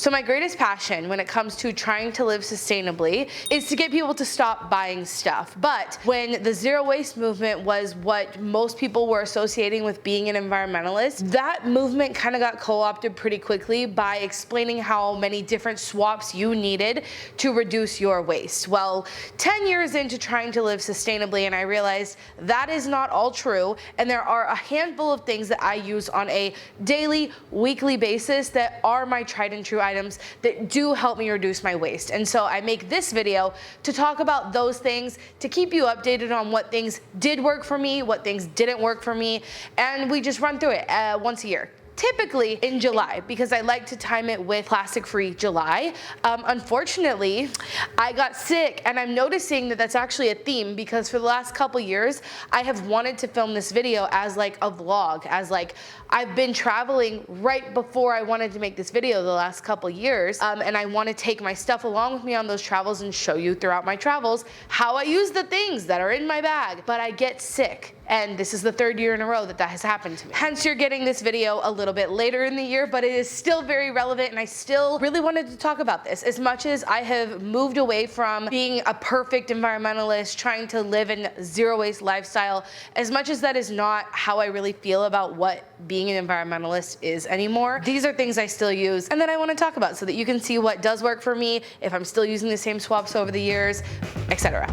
So my greatest passion when it comes to trying to live sustainably is to get people to stop buying stuff. But when the zero waste movement was what most people were associating with being an environmentalist, that movement kind of got co-opted pretty quickly by explaining how many different swaps you needed to reduce your waste. Well, 10 years into trying to live sustainably, and I realized that is not all true, and there are a handful of things that I use on a daily, weekly basis that are my tried and true items that do help me reduce my waste. And so I make this video to talk about those things, to keep you updated on what things did work for me, what things didn't work for me, and we just run through it once a year. Typically in July, because I like to time it with plastic-free July. Unfortunately, I got sick, and I'm noticing that that's actually a theme, because for the last couple years, I have wanted to film this video as like a vlog, as like I've been traveling right before I wanted to make this video the last couple years, and I want to take my stuff along with me on those travels and show you throughout my travels how I use the things that are in my bag. But I get sick, and this is the third year in a row that that has happened to me. Hence, you're getting this video a little bit later in the year, but it is still very relevant, and I still really wanted to talk about this. As much as I have moved away from being a perfect environmentalist, trying to live in zero waste lifestyle, as much as that is not how I really feel about what being an environmentalist is anymore, these are things I still use and that I want to talk about so that you can see what does work for me, if I'm still using the same swaps over the years, etc.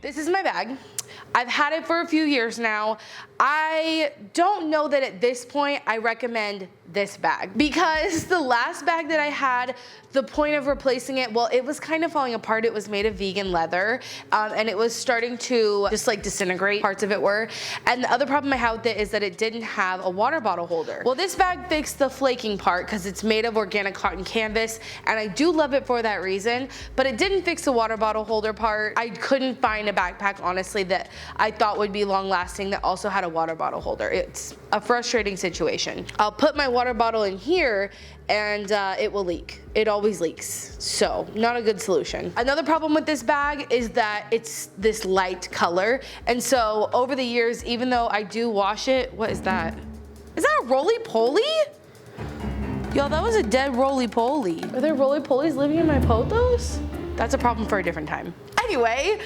This is my bag. I've had it for a few years now. I don't know that at this point I recommend this bag, because the last bag that I had, the point of replacing it, well, it was kind of falling apart. It was made of vegan leather, and it was starting to just like disintegrate, parts of it were. And the other problem I had with it is that it didn't have a water bottle holder. Well, this bag fixed the flaking part because it's made of organic cotton canvas, and I do love it for that reason, but it didn't fix the water bottle holder part. I couldn't find a backpack, honestly, that I thought would be long lasting that also had a water bottle holder. It's a frustrating situation. I'll put my water bottle in here and it will leak. It always leaks, so not a good solution. Another problem with this bag is that it's this light color, and so over the years, even though I do wash it, what is that? Is that a roly-poly? Yo, that was a dead roly-poly. Are there roly-polies living in my pothos? That's a problem for a different time. Anyway,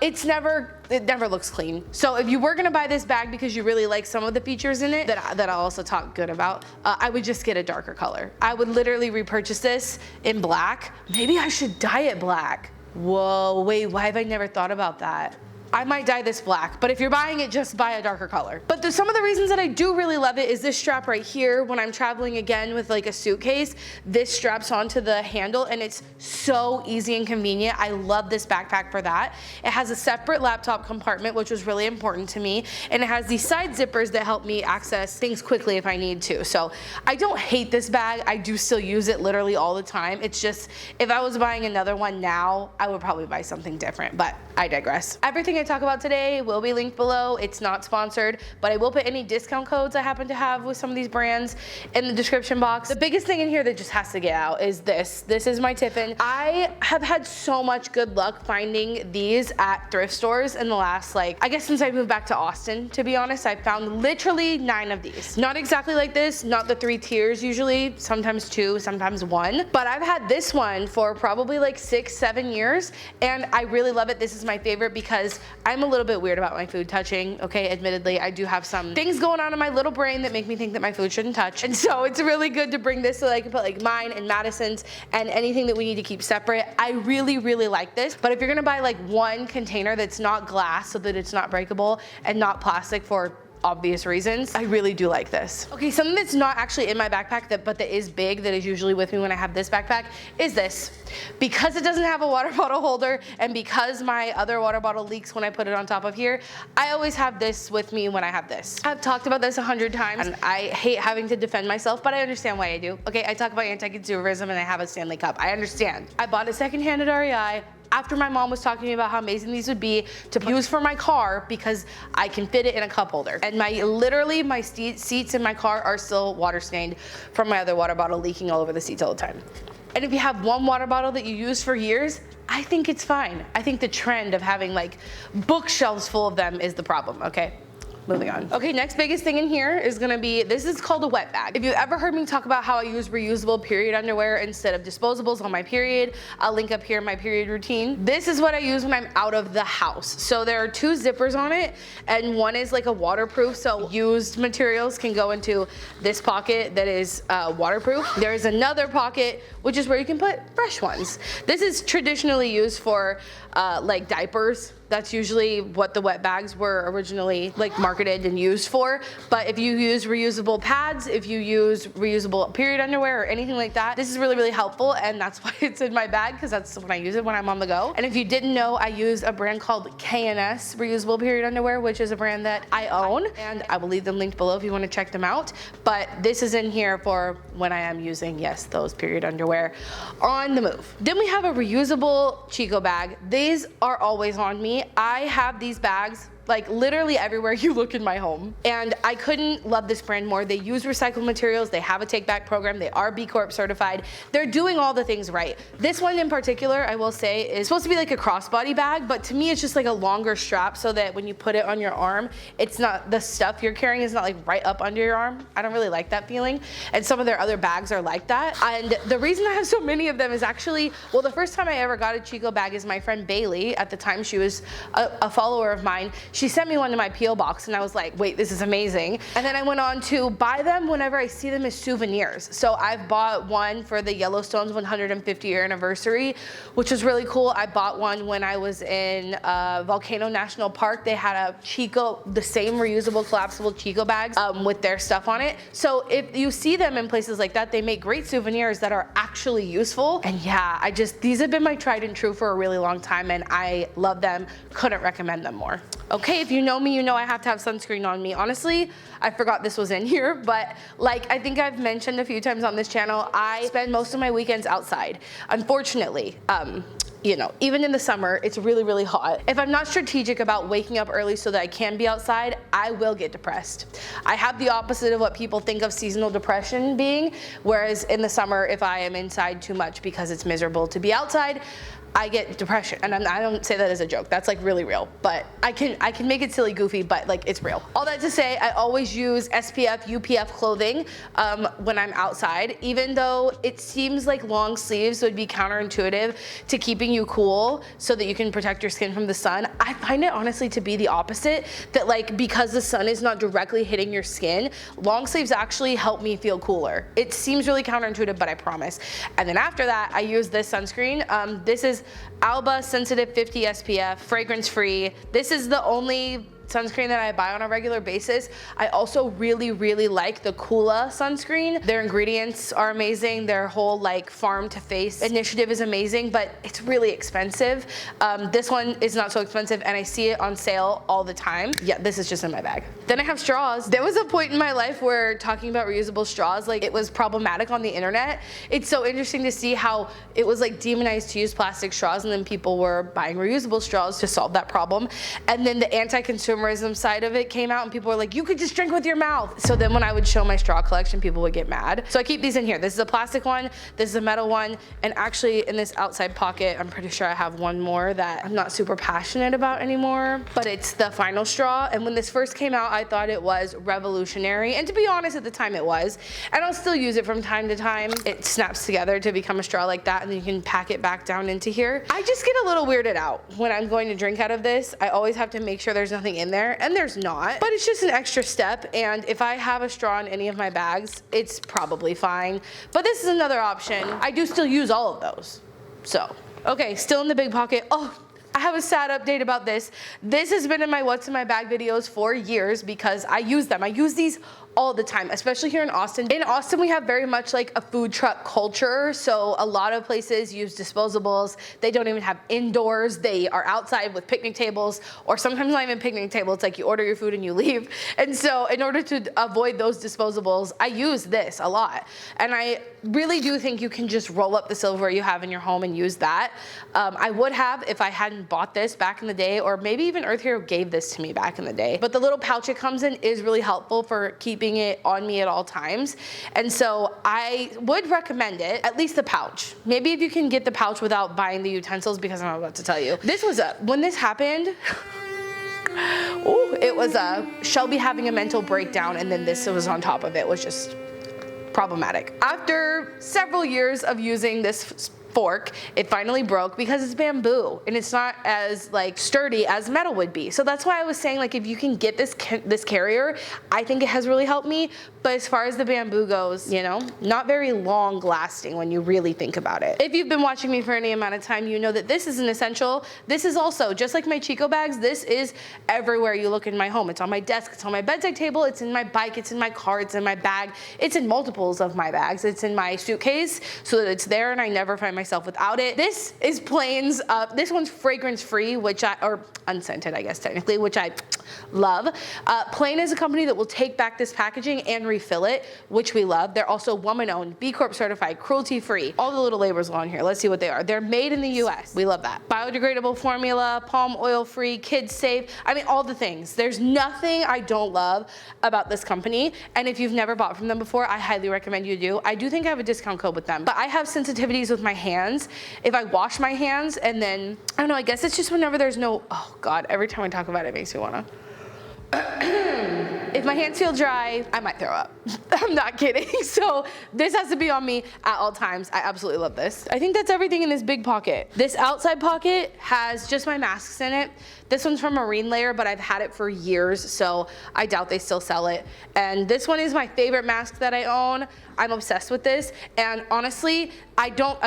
it never looks clean. So if you were gonna buy this bag because you really like some of the features in it that I'll also talk good about, I would just get a darker color. I would literally repurchase this in black. Maybe I should dye it black. Whoa, wait, why have I never thought about that? I might dye this black, but if you're buying it, just buy a darker color. But some of the reasons that I do really love it is this strap right here. When I'm traveling again with like a suitcase, this straps onto the handle and it's so easy and convenient. I love this backpack for that. It has a separate laptop compartment, which was really important to me. And it has these side zippers that help me access things quickly if I need to. So I don't hate this bag. I do still use it literally all the time. It's just, if I was buying another one now, I would probably buy something different, but I digress. Everything I talk about today will be linked below. It's not sponsored, but I will put any discount codes I happen to have with some of these brands in the description box. The biggest thing in here that just has to get out is this. This is my tiffin. I have had so much good luck finding these at thrift stores in the last, I guess since I moved back to Austin, to be honest. I found literally 9 of these. Not exactly like this, not the 3 tiers usually, sometimes 2, sometimes 1, but I've had this one for probably like 6-7 years, and I really love it. This is my favorite because I'm a little bit weird about my food touching, okay? Admittedly, I do have some things going on in my little brain that make me think that my food shouldn't touch. And so it's really good to bring this so that I can put like mine and Madison's and anything that we need to keep separate. I really, really like this. But if you're gonna buy like one container that's not glass so that it's not breakable and not plastic for obvious reasons, I really do like this. Okay, something that's not actually in my backpack but that is big, that is usually with me when I have this backpack, is this. Because it doesn't have a water bottle holder and because my other water bottle leaks when I put it on top of here, I always have this with me when I have this. I've talked about this 100 times and I hate having to defend myself, but I understand why I do. Okay, I talk about anti-consumerism and I have a Stanley Cup. I understand. I bought it secondhand at REI after my mom was talking to me about how amazing these would be to use for my car because I can fit it in a cup holder. And literally my seats in my car are still water stained from my other water bottle leaking all over the seats all the time. And if you have one water bottle that you use for years, I think it's fine. I think the trend of having like bookshelves full of them is the problem, okay? moving on. Okay, next biggest thing in here is gonna be, this is called a wet bag. If you ever heard me talk about how I use reusable period underwear instead of disposables on my period, I'll link up here my period routine. This is what I use when I'm out of the house. So there are 2 zippers on it, and one is like a waterproof, so used materials can go into this pocket that is waterproof. There's another pocket, which is where you can put fresh ones. This is traditionally used for like diapers. That's usually what the wet bags were originally like marketed and used for. But if you use reusable pads, if you use reusable period underwear or anything like that, this is really, really helpful, and that's why it's in my bag, because that's when I use it when I'm on the go. And if you didn't know, I use a brand called K&S reusable period underwear, which is a brand that I own, and I will leave them linked below if you want to check them out. But this is in here for when I am using, yes, those period underwear on the move. Then we have a reusable Chico bag. These are always on me. I have these bags like literally everywhere you look in my home, and I couldn't love this brand more. They use recycled materials, they have a take back program, they are B Corp certified, they're doing all the things right. This one in particular, I will say, is supposed to be like a crossbody bag, but to me it's just like a longer strap so that when you put it on your arm, it's not, the stuff you're carrying is not like right up under your arm. I don't really like that feeling, and some of their other bags are like that. And the reason I have so many of them is actually, well, the first time I ever got a Chico bag is my friend Bailey. At the time she was a follower of mine. She sent me one to my P.O. box, and I was like, wait, this is amazing. And then I went on to buy them whenever I see them as souvenirs. So I've bought one for the Yellowstone's 150-year anniversary, which was really cool. I bought one when I was in Volcano National Park. They had a Chico, the same reusable collapsible Chico bags with their stuff on it. So if you see them in places like that, they make great souvenirs that are actually useful. And yeah, these have been my tried and true for a really long time, and I love them. Couldn't recommend them more. Okay, if you know me, you know I have to have sunscreen on me. Honestly, I forgot this was in here, but like I think I've mentioned a few times on this channel, I spend most of my weekends outside. Unfortunately, you know, even in the summer, it's really, really hot. If I'm not strategic about waking up early so that I can be outside, I will get depressed. I have the opposite of what people think of seasonal depression being, whereas in the summer, if I am inside too much because it's miserable to be outside, I get depression, and I don't say that as a joke. That's like really real, but I can make it silly, goofy, but like it's real. All that to say, I always use SPF, UPF clothing when I'm outside, even though it seems like long sleeves would be counterintuitive to keeping you cool so that you can protect your skin from the sun. I find it honestly to be the opposite, that like because the sun is not directly hitting your skin, long sleeves actually help me feel cooler. It seems really counterintuitive, but I promise. And then after that, I use this sunscreen. This is Alba Sensitive 50 SPF, fragrance free. This is the only sunscreen that I buy on a regular basis. I also really, really like the Kula sunscreen. Their ingredients are amazing. Their whole like farm to face initiative is amazing, but it's really expensive. This one is not so expensive, and I see it on sale all the time. Yeah, this is just in my bag. Then I have straws. There was a point in my life where talking about reusable straws, like it was problematic on the internet. It's so interesting to see how it was like demonized to use plastic straws, and then people were buying reusable straws to solve that problem. And then the anti-consumerism side of it came out, and people were like, you could just drink with your mouth. So then when I would show my straw collection, people would get mad. So I keep these in here. This is a plastic one, this is a metal one, and actually in this outside pocket, I'm pretty sure I have one more that I'm not super passionate about anymore, but it's the final straw. And when this first came out, I thought it was revolutionary, and to be honest, at the time it was, and I'll still use it from time to time. It snaps together to become a straw like that, and then you can pack it back down into here. I just get a little weirded out when I'm going to drink out of this. I always have to make sure there's nothing in there, and there's not, but it's just an extra step, and if I have a straw in any of my bags, it's probably fine. But this is another option. I do still use all of those. So, okay, still in the big pocket. Oh, I have a sad update about this. This has been in my what's in my bag videos for years because I use them. I use these all the time, especially here in Austin. In Austin, we have very much like a food truck culture. So a lot of places use disposables. They don't even have indoors. They are outside with picnic tables, or sometimes not even picnic table. It's like you order your food and you leave. And so in order to avoid those disposables, I use this a lot. And I really do think you can just roll up the silverware you have in your home and use that. I would have if I hadn't bought this back in the day, or maybe even Earth Hero gave this to me back in the day. But the little pouch it comes in is really helpful for keeping it on me at all times. And so I would recommend it, at least the pouch. Maybe if you can get the pouch without buying the utensils, because I'm about to tell you. This was when this happened, oh, It was Shelby having a mental breakdown, and then this was on top of it, was just problematic. After several years of using this fork, it finally broke because it's bamboo and it's not as like sturdy as metal would be. So that's why I was saying, like, if you can get this carrier, I think it has really helped me. But as far as the bamboo goes, you know, not very long lasting when you really think about it. If you've been watching me for any amount of time, you know that this is an essential. This is also, just like my Chico bags, this is everywhere you look in my home. It's on my desk, it's on my bedside table, it's in my bike, it's in my car, it's in my bag, it's in multiples of my bags, it's in my suitcase, so that it's there and I never find myself without it. This is Plain's, this one's fragrance free, or unscented, I guess technically, which I love. Plain is a company that will take back this packaging and refill it, which we love. They're also woman-owned, B Corp certified, cruelty-free. All the little labels on here. Let's see what they are. They're made in the US. We love that. Biodegradable formula, palm oil-free, kids safe. I mean, all the things. There's nothing I don't love about this company. And if you've never bought from them before, I highly recommend you do. I do think I have a discount code with them, but I have sensitivities with my hands. If I wash my hands and then, I don't know, I guess it's just whenever there's no, oh God, every time I talk about it, it makes me wanna. If my hands feel dry, I might throw up. I'm not kidding. So this has to be on me at all times. I absolutely love this. I think that's everything in this big pocket. This outside pocket has just my masks in it. This one's from Marine Layer, but I've had it for years, so I doubt they still sell it. And this one is my favorite mask that I own. I'm obsessed with this. And honestly, I don't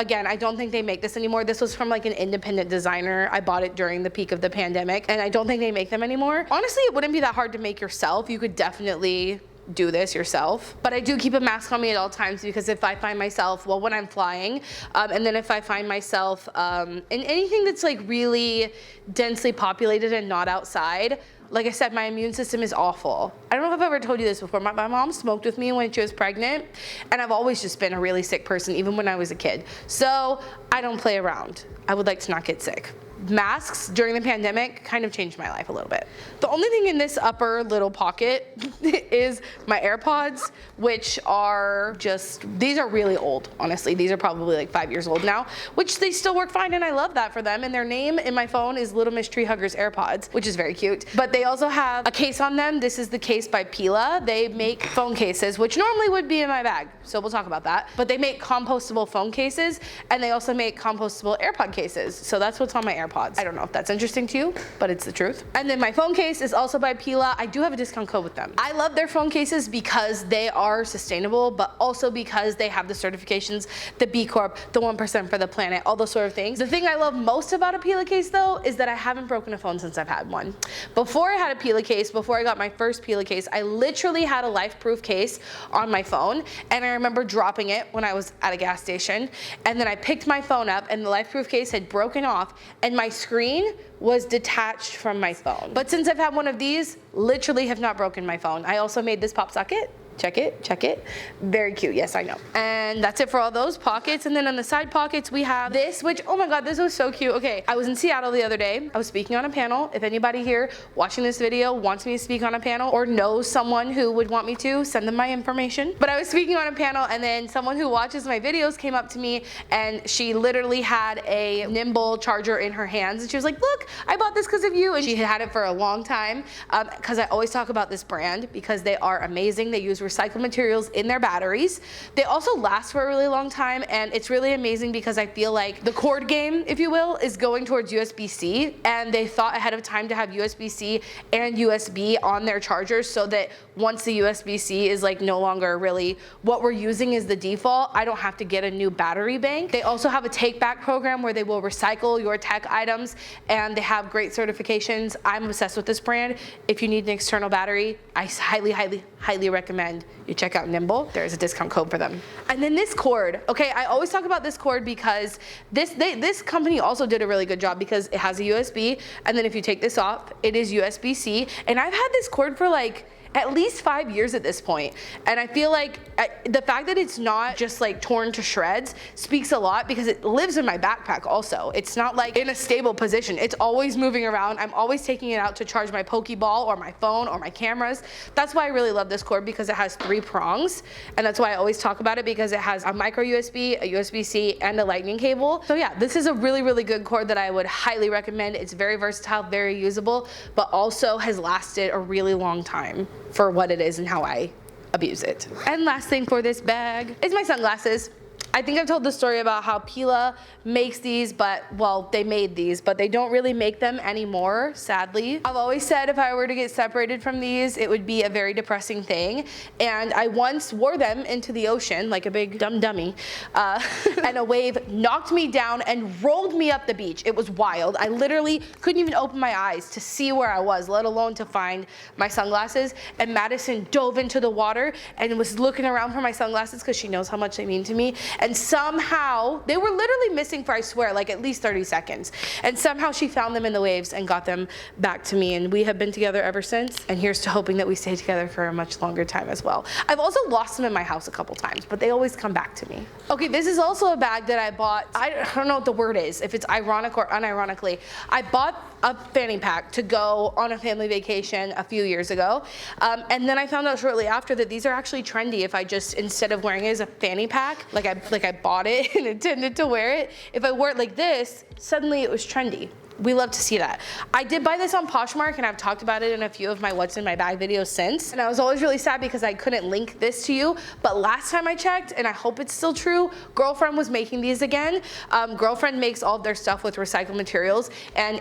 think they make this anymore. This was from like an independent designer. I bought it during the peak of the pandemic, and I don't think they make them anymore. Honestly, it wouldn't be that hard to make yourself. You could definitely do this yourself, but I do keep a mask on me at all times, because if I find myself, well, when I'm flying, and then if I find myself in anything that's like really densely populated and not outside, like I said, my immune system is awful. I don't know if I've ever told you this before. My mom smoked with me when she was pregnant, and I've always just been a really sick person, even when I was a kid. So I don't play around. I would like to not get sick. Masks during the pandemic kind of changed my life a little bit. The only thing in this upper little pocket is my AirPods, which are just, these are really old, honestly. These are probably like 5 years old now, which they still work fine, and I love that for them. And their name in my phone is Little Miss Tree Huggers AirPods, which is very cute. But they also have a case on them. This is the case by Pila. They make phone cases, which normally would be in my bag, so we'll talk about that. But they make compostable phone cases, and they also make compostable AirPod cases. So that's what's on my AirPods. I don't know if that's interesting to you, but it's the truth. And then my phone case is also by Pila. I do have a discount code with them. I love their phone cases because they are sustainable, but also because they have the certifications, the B Corp, the 1% for the planet, all those sort of things. The thing I love most about a Pila case though is that I haven't broken a phone since I've had one. Before I had a Pila case, before I got my first Pila case, I literally had a life-proof case on my phone, and I remember dropping it when I was at a gas station, and then I picked my phone up and the life-proof case had broken off, and my screen was detached from my phone. But since I've had one of these, literally have not broken my phone. I also made this pop socket. Check it, check it. Very cute, yes, I know. And that's it for all those pockets. And then on the side pockets, we have this, which, oh my God, this was so cute. Okay, I was in Seattle the other day. I was speaking on a panel. If anybody here watching this video wants me to speak on a panel or knows someone who would want me to, send them my information. But I was speaking on a panel, and then someone who watches my videos came up to me, and she literally had a Nimble charger in her hands. And she was like, look, I bought this because of you. And she had it for a long time, because I always talk about this brand because they are amazing. They use recycled materials in their batteries. They also last for a really long time, and it's really amazing because I feel like the cord game, if you will, is going towards USB-C, and they thought ahead of time to have USB-C and USB on their chargers, so that once the USB-C is like no longer really what we're using is the default, I don't have to get a new battery bank. They also have a take back program where they will recycle your tech items, and they have great certifications. I'm obsessed with this brand. If you need an external battery, I highly recommend you check out Nimble. There's a discount code for them. And then this cord, okay, I always talk about this cord because this company also did a really good job, because it has a USB, and then if you take this off, it is USB-C. And I've had this cord for like, at least 5 years at this point. And I feel like the fact that it's not just like torn to shreds speaks a lot, because it lives in my backpack also. It's not like in a stable position. It's always moving around. I'm always taking it out to charge my Pokeball or my phone or my cameras. That's why I really love this cord, because it has 3 prongs. And that's why I always talk about it, because it has a micro USB, a USB-C, and a lightning cable. So yeah, this is a really, really good cord that I would highly recommend. It's very versatile, very usable, but also has lasted a really long time for what it is and how I abuse it. And last thing for this bag is my sunglasses. I think I've told the story about how Pila makes these, but, well, they made these, but they don't really make them anymore, sadly. I've always said if I were to get separated from these, it would be a very depressing thing. And I once wore them into the ocean like a big dumb dummy, and a wave knocked me down and rolled me up the beach. It was wild. I literally couldn't even open my eyes to see where I was, let alone to find my sunglasses. And Madison dove into the water and was looking around for my sunglasses, because she knows how much they mean to me. And somehow, they were literally missing for, I swear, like at least 30 seconds. And somehow she found them in the waves and got them back to me. And we have been together ever since. And here's to hoping that we stay together for a much longer time as well. I've also lost them in my house a couple times, but they always come back to me. Okay, this is also a bag that I bought. I don't know what the word is, if it's ironic or unironically. I bought a fanny pack to go on a family vacation a few years ago. And then I found out shortly after that these are actually trendy. If I just, instead of wearing it as a fanny pack, like I bought it and intended to wear it, if I wore it like this, suddenly it was trendy. We love to see that. I did buy this on Poshmark, and I've talked about it in a few of my what's in my bag videos since. And I was always really sad because I couldn't link this to you. But last time I checked, and I hope it's still true, Girlfriend was making these again. Girlfriend makes all of their stuff with recycled materials. And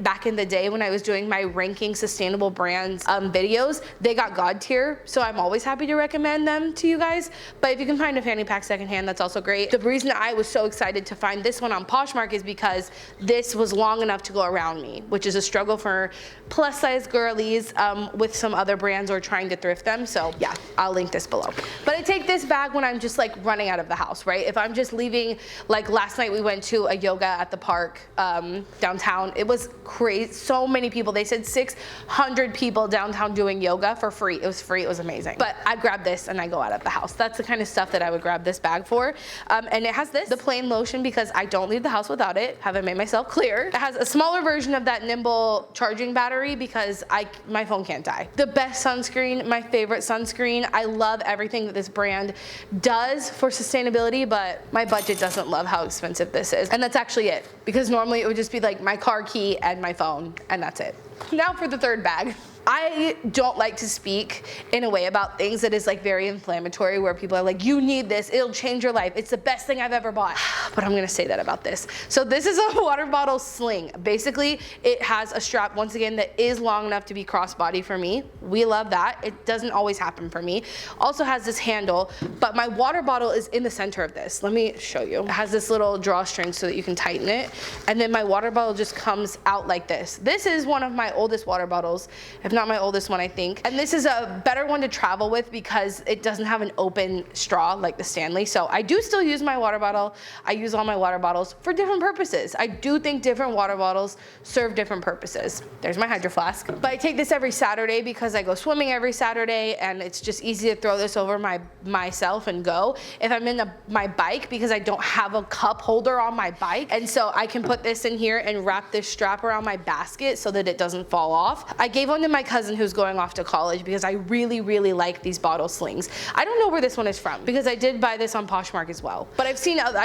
back in the day when I was doing my ranking sustainable brands videos, they got God tier. So I'm always happy to recommend them to you guys. But if you can find a fanny pack secondhand, that's also great. The reason I was so excited to find this one on Poshmark is because this was long enough to go around me, which is a struggle for plus size girlies with some other brands or trying to thrift them. So yeah, I'll link this below. But I take this bag when I'm just like running out of the house, right? If I'm just leaving, like last night we went to a yoga at the park downtown. It was crazy, so many people. They said 600 people downtown doing yoga for free. It was free, it was amazing. But I grab this and I go out of the house. That's the kind of stuff that I would grab this bag for. And it has this, the plain lotion, because I don't leave the house without it. Haven't made myself clear. It has a smaller version of that nimble charging battery because my phone can't die. The best sunscreen, my favorite sunscreen. I love everything that this brand does for sustainability, but my budget doesn't love how expensive this is. And that's actually it, because normally it would just be like my car key and my phone, and that's it. Now for the third bag. I don't like to speak in a way about things that is like very inflammatory, where people are like, you need this, it'll change your life, it's the best thing I've ever bought. But I'm gonna say that about this. So this is a water bottle sling. Basically, it has a strap, once again, that is long enough to be crossbody for me. We love that. It doesn't always happen for me. Also has this handle, but my water bottle is in the center of this. Let me show you. It has this little drawstring so that you can tighten it. And then my water bottle just comes out like this. This is one of my oldest water bottles, if not my oldest one, I think. And this is a better one to travel with because it doesn't have an open straw like the Stanley. So I do still use my water bottle. I use all my water bottles for different purposes. I do think different water bottles serve different purposes. There's my Hydro Flask. But I take this every Saturday because I go swimming every Saturday, and it's just easy to throw this over myself and go. If I'm in my bike, because I don't have a cup holder on my bike, and so I can put this in here and wrap this strap around my basket so that it doesn't fall off. I gave one to my cousin who's going off to college because I really, really like these bottle slings. I don't know where this one is from because I did buy this on Poshmark as well. But I've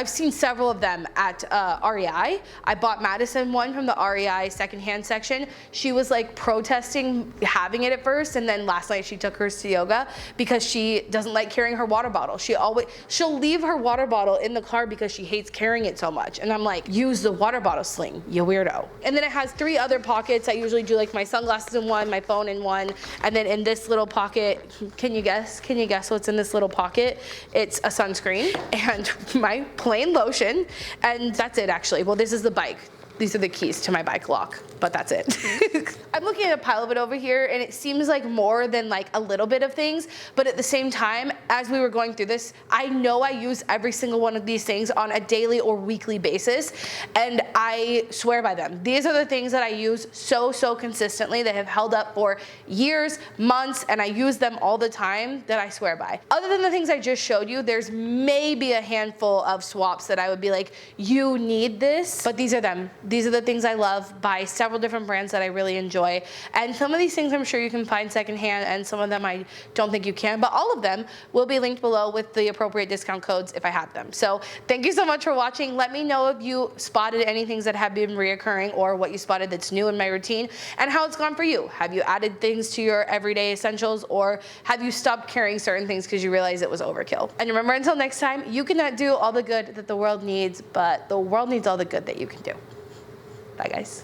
seen several of them at REI. I bought Madison one from the REI secondhand section. She was like protesting having it at first, and then last night she took hers to yoga because she doesn't like carrying her water bottle. She'll leave her water bottle in the car because she hates carrying it so much. And I'm like, use the water bottle sling, you weirdo. And then it has 3 other pockets. I usually do like my sunglasses in one, my phone in one, and then in this little pocket, can you guess what's in this little pocket? It's a sunscreen and my plain lotion, and that's it actually. Well, this is the bike. These are the keys to my bike lock. but that's it. I'm looking at a pile of it over here, and it seems like more than like a little bit of things, but at the same time, as we were going through this, I know I use every single one of these things on a daily or weekly basis, and I swear by them. These are the things that I use so consistently that have held up for years, months, and I use them all the time that I swear by. Other than the things I just showed you, there's maybe a handful of swaps that I would be like, you need this, but these are them. These are the things I love by several different brands that I really enjoy. And some of these things I'm sure you can find secondhand, and some of them I don't think you can, but all of them will be linked below with the appropriate discount codes if I have them. So thank you so much for watching. Let me know if you spotted any things that have been reoccurring or what you spotted that's new in my routine and how it's gone for you. Have you added things to your everyday essentials, or have you stopped carrying certain things because you realized it was overkill? And remember, until next time, you cannot do all the good that the world needs, but the world needs all the good that you can do. Bye guys.